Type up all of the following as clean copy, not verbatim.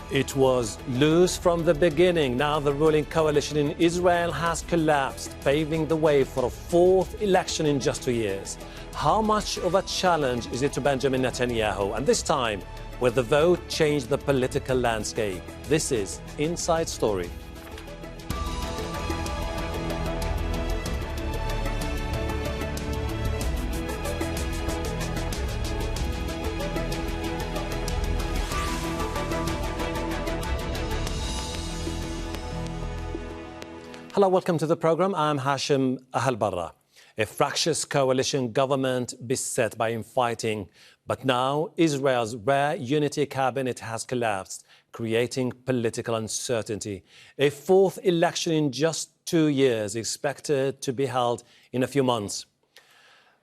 It was loose from the beginning. Now the ruling coalition in Israel has collapsed, paving the way for a fourth election in just 2 years. How much of a challenge is it to Benjamin Netanyahu? And this time, will the vote change the political landscape? This is Inside Story. Hello, welcome to the program. I'm Hashem Ahelbarra. A fractious coalition government beset by infighting, but now Israel's rare unity cabinet has collapsed, creating political uncertainty. A fourth election in just 2 years expected to be held in a few months.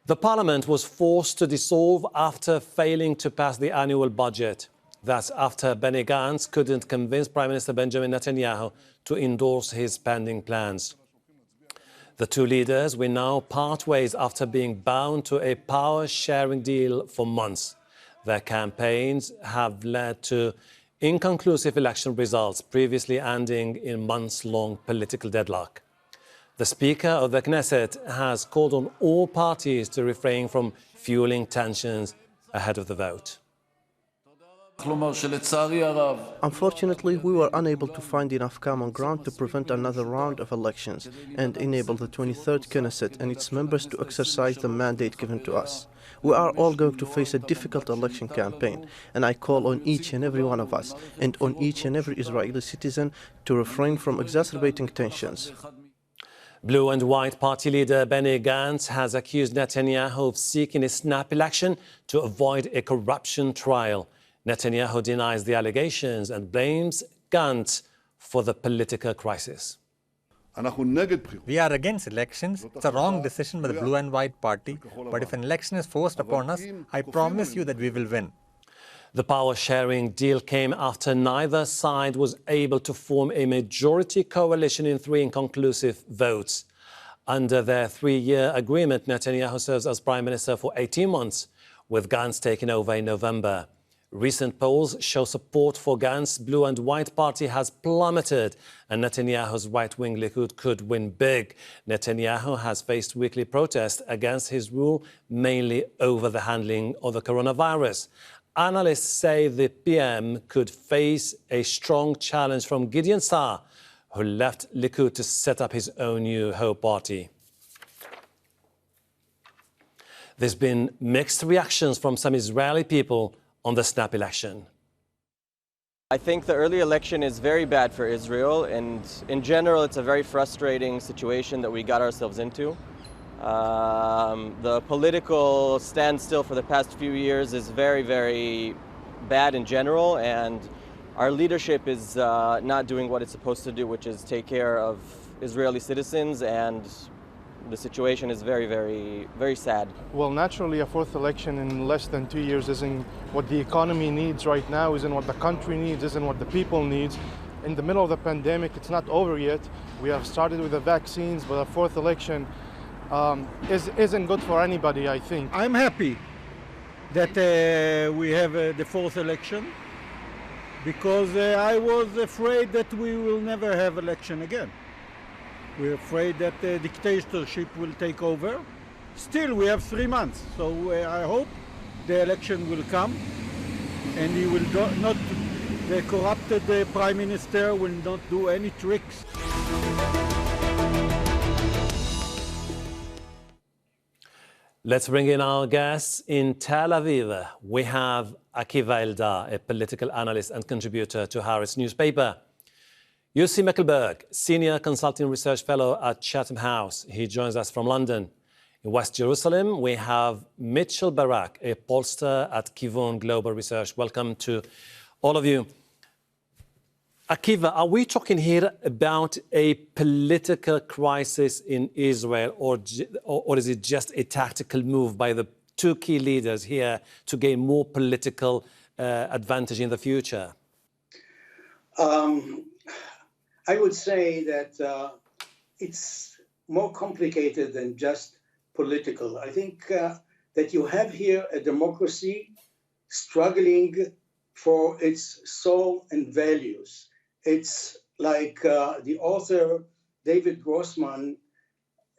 The parliament was forced to dissolve after failing to pass the annual budget. That's after Benny Gantz couldn't convince Prime Minister Benjamin Netanyahu to endorse his spending plans. The two leaders will now part ways after being bound to a power-sharing deal for months. Their campaigns have led to inconclusive election results, previously ending in months-long political deadlock. The Speaker of the Knesset has called on all parties to refrain from fueling tensions ahead of the vote. Unfortunately, we were unable to find enough common ground to prevent another round of elections and enable the 23rd Knesset and its members to exercise the mandate given to us. We are all going to face a difficult election campaign, and I call on each and every one of us and on each and every Israeli citizen to refrain from exacerbating tensions. Blue and White Party leader Benny Gantz has accused Netanyahu of seeking a snap election to avoid a corruption trial. Netanyahu denies the allegations and blames Gantz for the political crisis. We are against elections. It's a wrong decision by the Blue and White Party. But if an election is forced upon us, I promise you that we will win. The power-sharing deal came after neither side was able to form a majority coalition in 3 inconclusive votes. Under their 3-year agreement, Netanyahu serves as Prime Minister for 18 months, with Gantz taking over in November. Recent polls show support for Gantz's Blue and White Party has plummeted, and Netanyahu's right-wing Likud could win big. Netanyahu has faced weekly protests against his rule, mainly over the handling of the coronavirus. Analysts say the PM could face a strong challenge from Gideon Saar, who left Likud to set up his own new Hope party. There's been mixed reactions from some Israeli people on the snap election. I think the early election is very bad for Israel, and in general it's a very frustrating situation that we got ourselves into. The political standstill for the past few years is very, very bad in general, and our leadership is not doing what it's supposed to do, which is take care of Israeli citizens, and the situation is very, very, very sad. Well, naturally, a fourth election in less than 2 years isn't what the economy needs right now, isn't what the country needs, isn't what the people needs. In the middle of the pandemic, it's not over yet. We have started with the vaccines, but a fourth election isn't good for anybody, I think. I'm happy that we have the fourth election, because I was afraid that we will never have election again. We're afraid that the dictatorship will take over. Still, we have 3 months, so I hope the election will come, and he will not, the corrupted Prime Minister will not do any tricks. Let's bring in our guests. In Tel Aviv, we have Akiva Eldar, a political analyst and contributor to Haaretz newspaper. Yossi Mekelberg, Senior Consulting Research Fellow at Chatham House. He joins us from London. In West Jerusalem, we have Barak, a pollster at KEEVOON Global Research. Welcome to all of you. Akiva, are we talking here about a political crisis in Israel, or is it just a tactical move by the two key leaders here to gain more political advantage in the future? I would say that it's more complicated than just political. I think that you have here a democracy struggling for its soul and values. It's like the author David Grossman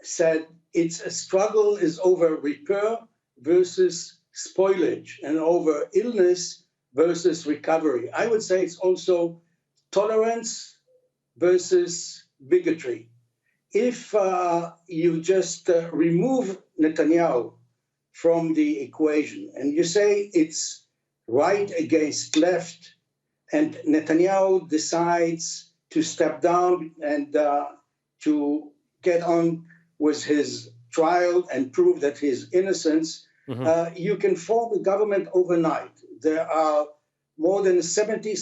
said, it's a struggle is over repair versus spoilage and over illness versus recovery. I would say it's also tolerance versus bigotry. If you just remove Netanyahu from the equation and you say it's right against left, and Netanyahu decides to step down and to get on with his trial and prove that his innocence, you can form a government overnight. There are more than 70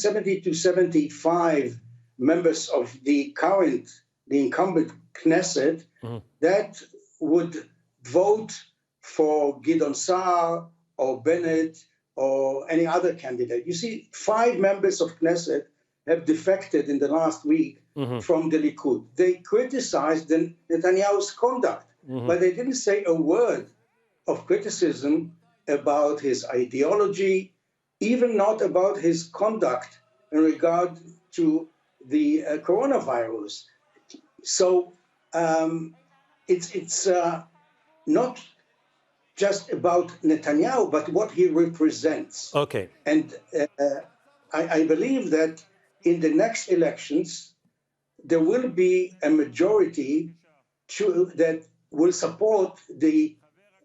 to 75 members of the incumbent Knesset that would vote for Gideon Sa'ar or Bennett or any other candidate. You see, 5 members of Knesset have defected in the last week from the Likud. They criticized Netanyahu's conduct, but they didn't say a word of criticism about his ideology, even not about his conduct in regard to the coronavirus. So it's not just about Netanyahu, but what he represents. Okay. And I believe that in the next elections, there will be a majority that will support the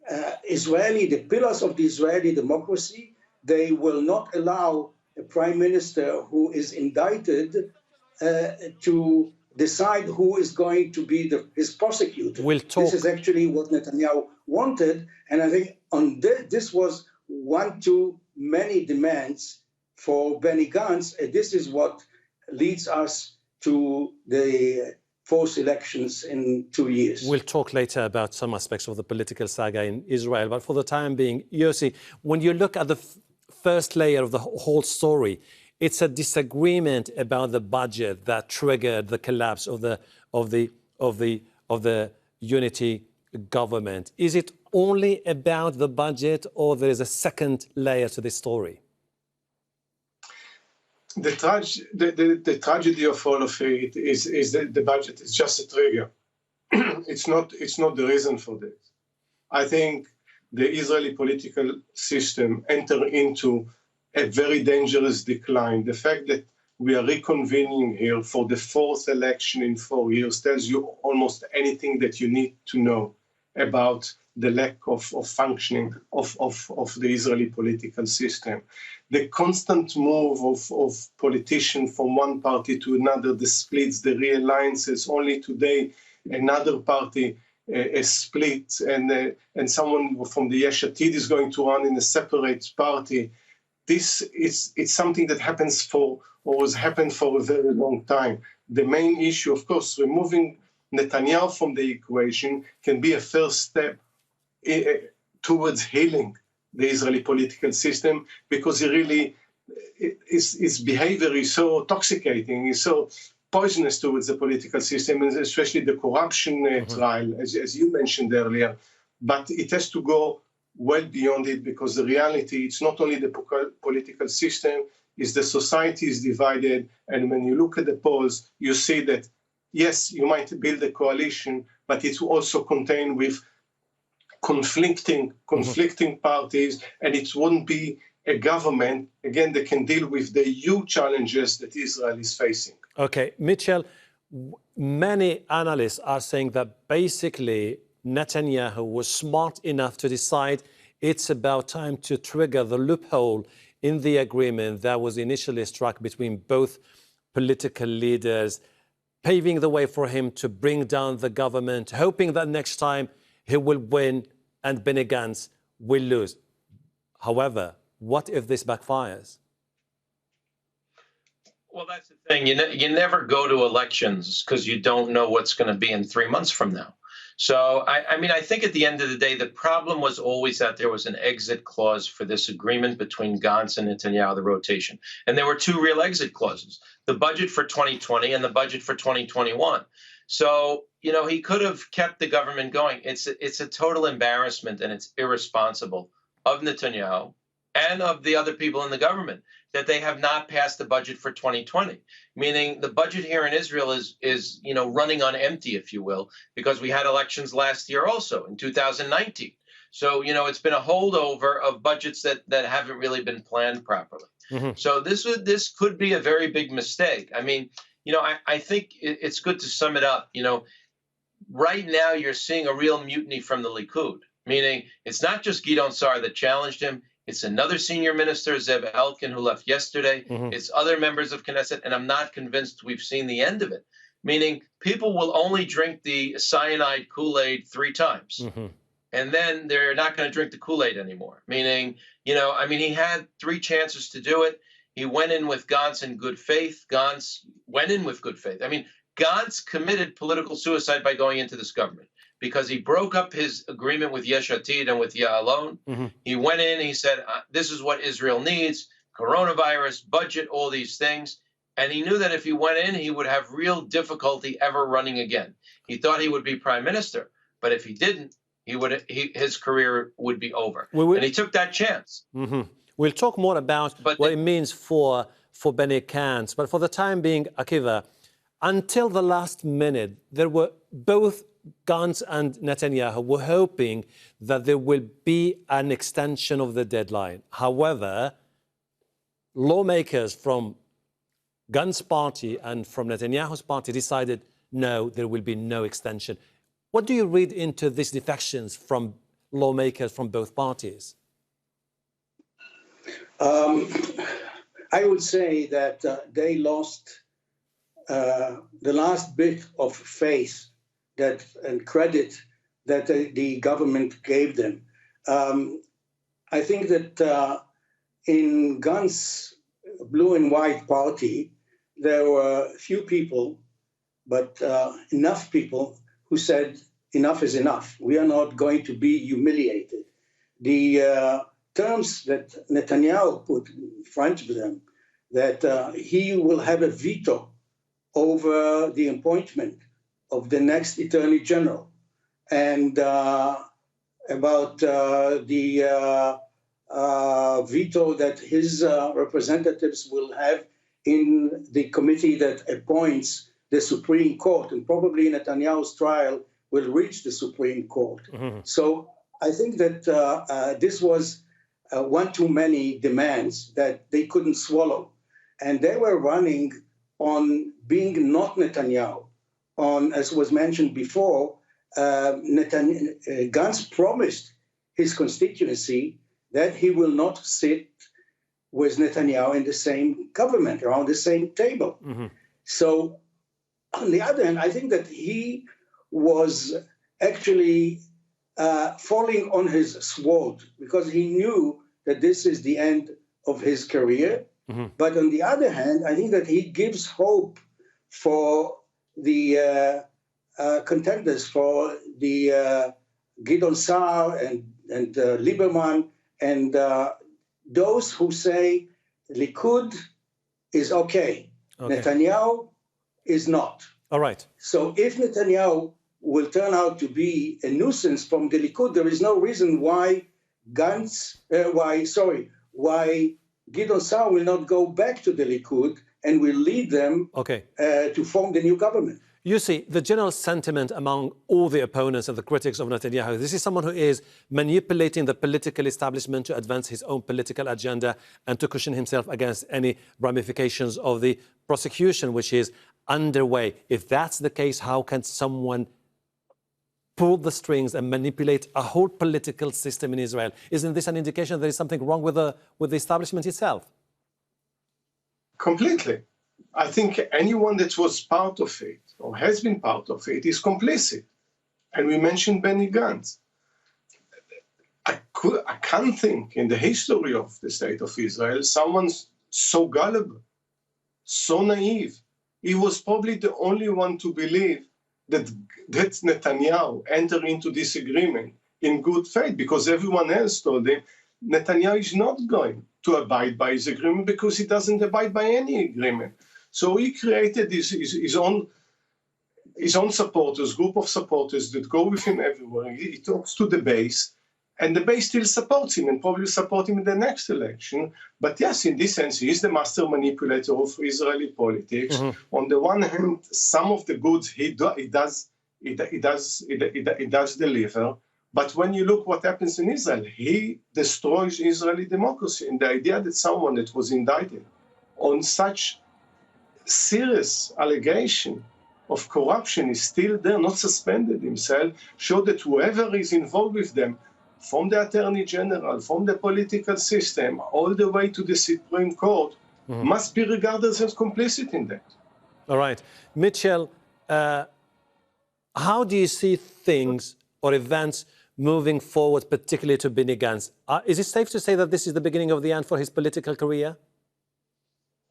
the pillars of the Israeli democracy. They will not allow a prime minister who is indicted to decide who is going to be his prosecutor. This is actually what Netanyahu wanted, and I think on this was one too many demands for Benny Gantz, and this is what leads us to the forced elections in 2 years. We'll talk later about some aspects of the political saga in Israel, but for the time being, Yossi, when you look at the first layer of the whole story, it's a disagreement about the budget that triggered the collapse of the unity government. Is it only about the budget, or there is a second layer to this story? The tragedy of all of it is that the budget is just a trigger. It's not the reason for this. I think the Israeli political system entered into a very dangerous decline. The fact that we are reconvening here for the 4th election in 4 years tells you almost anything that you need to know about the lack of functioning of the Israeli political system. The constant move of politicians from one party to another, the splits, the realliances. Only today, another party is split, and someone from the Yesh Atid is going to run in a separate party. It's something that happens or has happened for a very long time. The main issue, of course, removing Netanyahu from the equation can be a first step towards healing the Israeli political system, because his behavior is so intoxicating, is so poisonous towards the political system, and especially the corruption trial, as you mentioned earlier. But it has to go well beyond it, because the reality, it's not only the political system, is the society is divided. And when you look at the polls, you see that, yes, you might build a coalition, but it's also contained with conflicting parties, and it wouldn't be a government, again, that can deal with the huge challenges that Israel is facing. Okay, Mitchell, many analysts are saying that basically Netanyahu was smart enough to decide it's about time to trigger the loophole in the agreement that was initially struck between both political leaders, paving the way for him to bring down the government, hoping that next time he will win and Benny Gantz will lose. However, what if this backfires? Well, that's the thing. You never go to elections because you don't know what's going to be in 3 months from now. So, I think at the end of the day, the problem was always that there was an exit clause for this agreement between Gantz and Netanyahu, the rotation. And there were 2 real exit clauses, the budget for 2020 and the budget for 2021. So, he could have kept the government going. It's a total embarrassment, and it's irresponsible of Netanyahu and of the other people in the government. that they have not passed the budget for 2020, meaning the budget here in Israel is running on empty, if you will, because we had elections last year also in 2019. So, it's been a holdover of budgets that haven't really been planned properly. Mm-hmm. So this could be a very big mistake. I mean, I think it's good to sum it up. Right now you're seeing a real mutiny from the Likud, meaning it's not just Gideon Sa'ar that challenged him. It's another senior minister, Zev Elkin, who left yesterday. Mm-hmm. It's other members of Knesset, and I'm not convinced we've seen the end of it, meaning people will only drink the cyanide Kool-Aid 3 times. Mm-hmm. And then they're not going to drink the Kool-Aid anymore, meaning, he had 3 chances to do it. He went in with Gantz in good faith. Gantz went in with good faith. Gantz committed political suicide by going into this government because he broke up his agreement with Yesh Atid and with Ya'alon. Mm-hmm. He went in, he said, this is what Israel needs, coronavirus, budget, all these things. And he knew that if he went in, he would have real difficulty ever running again. He thought he would be prime minister, but if he didn't, his career would be over. And he took that chance. Mm-hmm. We'll talk more about what it means for Benny Gantz. But for the time being, Akiva, until the last minute, there were both Gantz and Netanyahu were hoping that there will be an extension of the deadline. However, lawmakers from Gantz's party and from Netanyahu's party decided, no, there will be no extension. What do you read into these defections from lawmakers from both parties? I would say that they lost the last bit of faith and credit that the government gave them. I think that in Gantz's blue and white party, there were few people, but enough people who said, enough is enough. We are not going to be humiliated. The terms that Netanyahu put in front of them, that he will have a veto over the appointment of the next Attorney General, and about the veto that his representatives will have in the committee that appoints the Supreme Court, and probably Netanyahu's trial will reach the Supreme Court. Mm-hmm. So I think that this was one too many demands that they couldn't swallow. And they were running on being not Netanyahu. On, as was mentioned before, Gantz promised his constituency that he will not sit with Netanyahu in the same government, around the same table. Mm-hmm. So, on the other hand, I think that he was actually falling on his sword because he knew that this is the end of his career. Mm-hmm. But on the other hand, I think that he gives hope for the contenders, for the Gideon Sa'ar and Lieberman, and those who say Likud is okay. Netanyahu is not. All right. So if Netanyahu will turn out to be a nuisance from the Likud, there is no reason why why Gideon Sa'ar will not go back to the Likud and will lead them to form the new government. You see, the general sentiment among all the opponents and the critics of Netanyahu, this is someone who is manipulating the political establishment to advance his own political agenda and to cushion himself against any ramifications of the prosecution, which is underway. If that's the case, how can someone pull the strings and manipulate a whole political system in Israel? Isn't this an indication there is something wrong with the establishment itself? Completely. I think anyone that was part of it or has been part of it is complicit. And we mentioned Benny Gantz. I can't think in the history of the state of Israel someone so gullible, so naive. He was probably the only one to believe that Netanyahu entered into this agreement in good faith, because everyone else told him Netanyahu is not going to abide by his agreement because he doesn't abide by any agreement. So he created his own supporters, group of supporters that go with him everywhere. He talks to the base, And the base still supports him and probably support him in the next election. But yes, in this sense, he is the master manipulator of Israeli politics. Mm-hmm. On the one hand, some of the goods he does deliver. But when you look what happens in Israel, he destroys Israeli democracy. And the idea that someone that was indicted on such serious allegation of corruption is still there, not suspended himself, show that whoever is involved with them, from the Attorney General, from the political system, all the way to the Supreme Court, must be regarded as complicit in that. All right. Mitchell, how do you see things or events moving forward, particularly to Benny Gantz? Is it safe to say that this is the beginning of the end for his political career?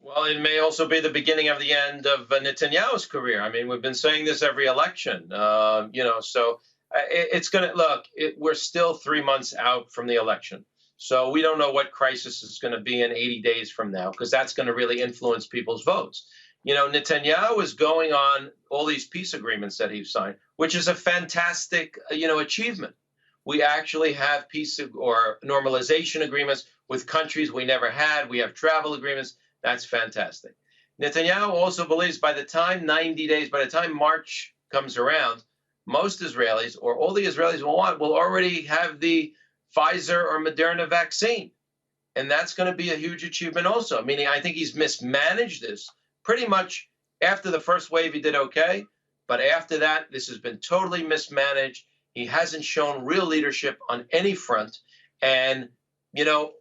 Well, it may also be the beginning of the end of Netanyahu's career. I mean, we've been saying this every election, so it's going to look, we're still 3 months out from the election. So we don't know what crisis is going to be in 80 days from now, because that's going to really influence people's votes. You know, Netanyahu is going on all these peace agreements that he's signed, which is a fantastic, achievement. We actually have peace or normalization agreements with countries we never had. We have travel agreements. That's fantastic. Netanyahu also believes by the time March comes around, most Israelis, or all the Israelis will already have the Pfizer or Moderna vaccine. And that's going to be a huge achievement also. Meaning, I think he's mismanaged this. Pretty much after the first wave, he did okay. But after that, this has been totally mismanaged. He hasn't shown real leadership on any front. And,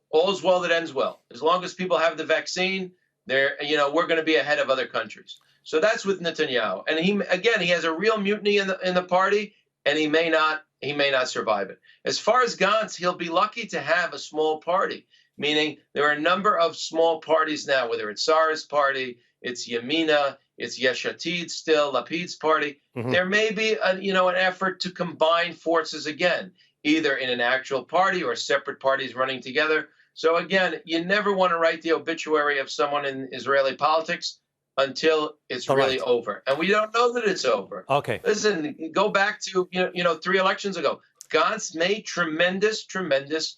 all's well that ends well. As long as people have the vaccine, we're going to be ahead of other countries. So that's with Netanyahu. And he has a real mutiny in the party, and he may not survive it. As far as Gantz, he'll be lucky to have a small party, meaning there are a number of small parties now, whether it's Sarah's party, it's Yamina, it's Yesh Atid still, Lapid's party. Mm-hmm. There may be an effort to combine forces again, either in an actual party or separate parties running together. So again, you never want to write the obituary of someone in Israeli politics until it's really over. And we don't know that it's over. Okay. Listen, go back to, 3 elections ago. Gantz made tremendous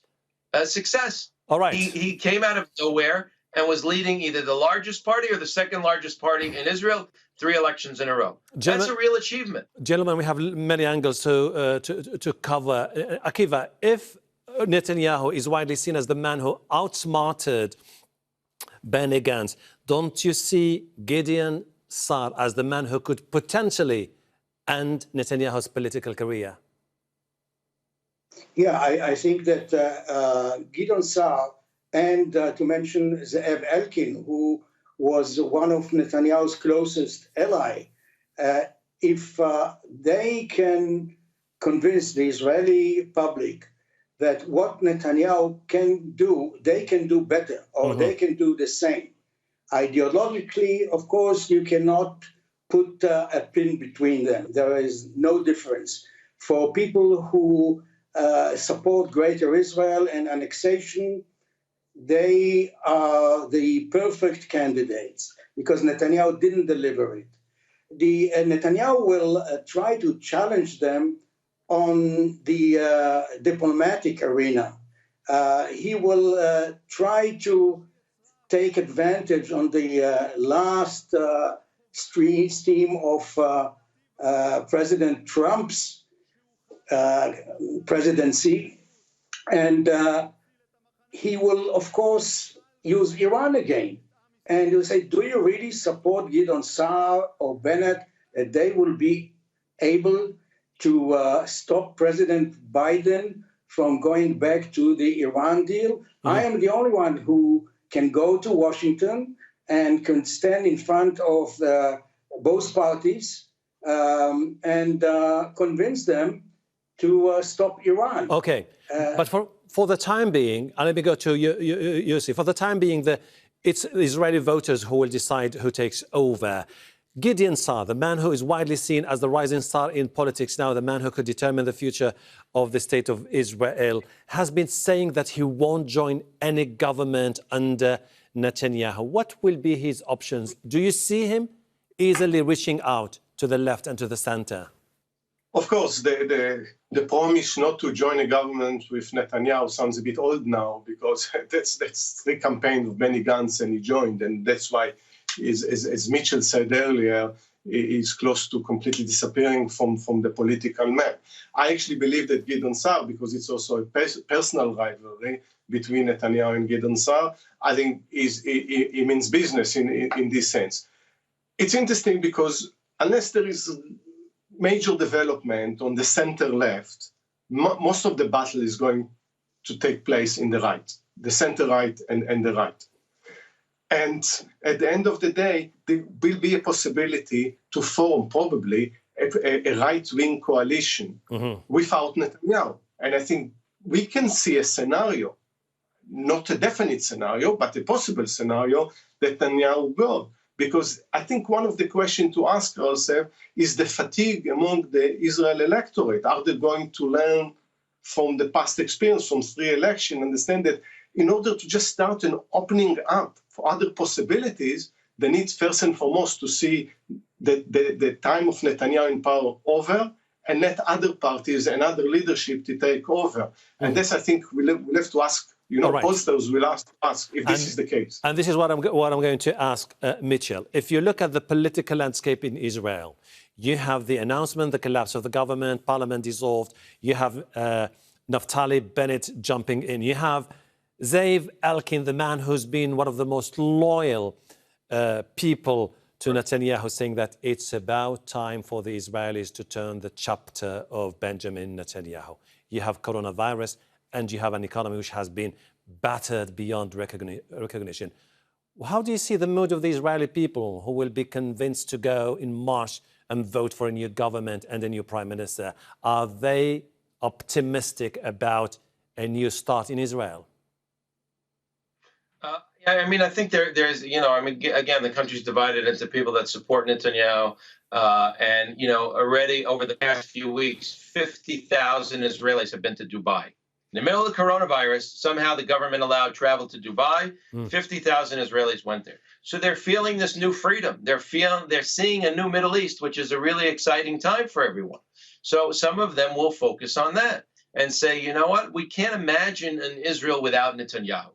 success. All right. He came out of nowhere and was leading either the largest party or the second largest party in Israel 3 elections in a row. That's a real achievement. Gentlemen, we have many angles to cover. Akiva, if Netanyahu is widely seen as the man who outsmarted Benny Gantz, don't you see Gideon Sa'ar as the man who could potentially end Netanyahu's political career? Yeah, I think that Gideon Sa'ar, and to mention Ze'ev Elkin, who was one of Netanyahu's closest ally, if they can convince the Israeli public that what Netanyahu can do, they can do better, or they can do the same. Ideologically, of course, you cannot put a pin between them. There is no difference. For people who support Greater Israel and annexation, they are the perfect candidates because Netanyahu didn't deliver it. Netanyahu will try to challenge them on the diplomatic arena. He will try to take advantage on the last stream of President Trump's presidency. And he will, of course, use Iran again. And he'll say, do you really support Gideon Sa'ar or Bennett that they will be able to stop President Biden from going back to the Iran deal? I am the only one who can go to Washington and can stand in front of both parties and convince them to stop Iran. Okay, but for the time being, and let me go to Yossi, for the time being, it's Israeli voters who will decide who takes over. Gideon Sa'ar, the man who is widely seen as the rising star in politics now, the man who could determine the future of the state of Israel, has been saying that he won't join any government under Netanyahu. What will be his options? Do you see him easily reaching out to the left and to the center? Of course, the the promise not to join a government with Netanyahu sounds a bit old now, because that's the campaign of Benny Gantz, and he joined, and that's why, as Mitchell said earlier, is close to completely disappearing from the political map. I actually believe that Gideon Sa'ar, because it's also a personal rivalry between Netanyahu and Gideon Sa'ar, I think he means business in this sense. It's interesting because unless there is major development on the center left, most of the battle is going to take place in the right, the center right and the right. And at the end of the day, there will be a possibility to form probably a right-wing coalition without Netanyahu. And I think we can see a scenario, not a definite scenario, but a possible scenario that Netanyahu will. Because I think one of the questions to ask ourselves is the fatigue among the Israel electorate. Are they going to learn from the past experience, from 3 elections, understand that in order to just start an opening up for other possibilities, they need first and foremost to see the time of Netanyahu in power over, and let other parties and other leadership to take over. And this, I think, we'll have to ask. Pollsters will ask if this is the case. And this is what I'm going to ask Mitchell. If you look at the political landscape in Israel, you have the announcement, the collapse of the government, parliament dissolved. You have Naftali Bennett jumping in. You have Zeev Elkin, the man who's been one of the most loyal people to Netanyahu, saying that it's about time for the Israelis to turn the chapter of Benjamin Netanyahu. You have coronavirus, and you have an economy which has been battered beyond recognition. How do you see the mood of the Israeli people who will be convinced to go in March and vote for a new government and a new prime minister? Are they optimistic about a new start in Israel? Yeah, I mean, I think there's, again, the country's divided into people that support Netanyahu. And, already over the past few weeks, 50,000 Israelis have been to Dubai. In the middle of the coronavirus, somehow the government allowed travel to Dubai. 50,000 Israelis went there. So they're feeling this new freedom. They're seeing a new Middle East, which is a really exciting time for everyone. So some of them will focus on that and say, you know what, we can't imagine an Israel without Netanyahu.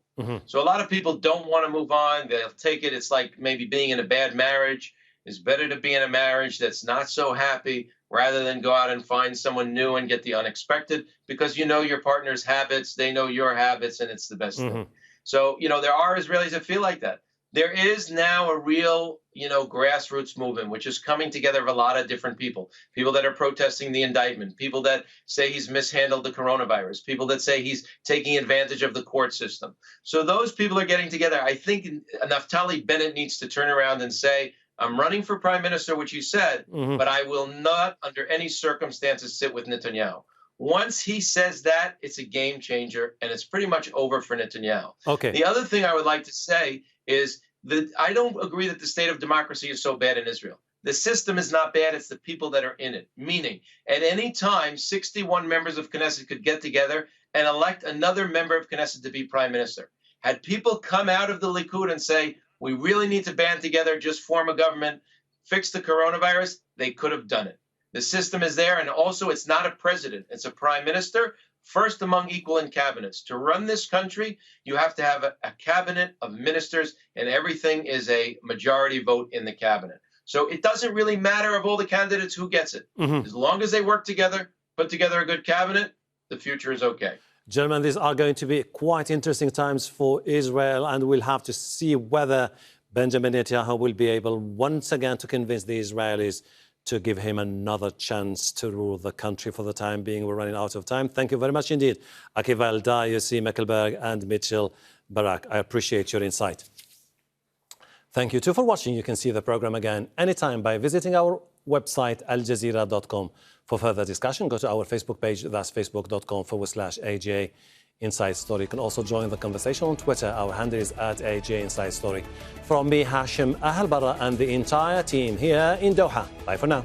So a lot of people don't want to move on. They'll take it. It's like maybe being in a bad marriage. It's better to be in a marriage that's not so happy rather than go out and find someone new and get the unexpected, because you know your partner's habits, they know your habits, and it's the best thing. So, there are Israelis that feel like that. There is now a real, grassroots movement, which is coming together of a lot of different people. People that are protesting the indictment, people that say he's mishandled the coronavirus, people that say he's taking advantage of the court system. So those people are getting together. I think Naftali Bennett needs to turn around and say, I'm running for prime minister, which he said, but I will not under any circumstances sit with Netanyahu. Once he says that, it's a game changer, and it's pretty much over for Netanyahu. Okay. The other thing I would like to say is that I don't agree that the state of democracy is so bad in Israel. The system is not bad, it's the people that are in it. Meaning, at any time, 61 members of Knesset could get together and elect another member of Knesset to be prime minister. Had people come out of the Likud and say, we really need to band together, just form a government, fix the coronavirus, they could have done it. The system is there, and also it's not a president, it's a prime minister, first among equal in cabinets. To run this country, you have to have a cabinet of ministers, and everything is a majority vote in the cabinet. So it doesn't really matter of all the candidates who gets it. As long as they work together, put together a good cabinet, the future is okay. Gentlemen, these are going to be quite interesting times for Israel, and we'll have to see whether Benjamin Netanyahu will be able once again to convince the Israelis to give him another chance to rule the country. For the time being, we're running out of time. Thank you very much indeed, Akiva Eldar, Yossi, Mekelberg, and Mitchell Barak. I appreciate your insight. Thank you too for watching. You can see the program again anytime by visiting our website, aljazeera.com. For further discussion, go to our Facebook page, that's facebook.com/AJ Inside Story. You can also join the conversation on Twitter. Our handle is @AJ Inside Story. From me, Hashem, Ahelbarra, and the entire team here in Doha. Bye for now.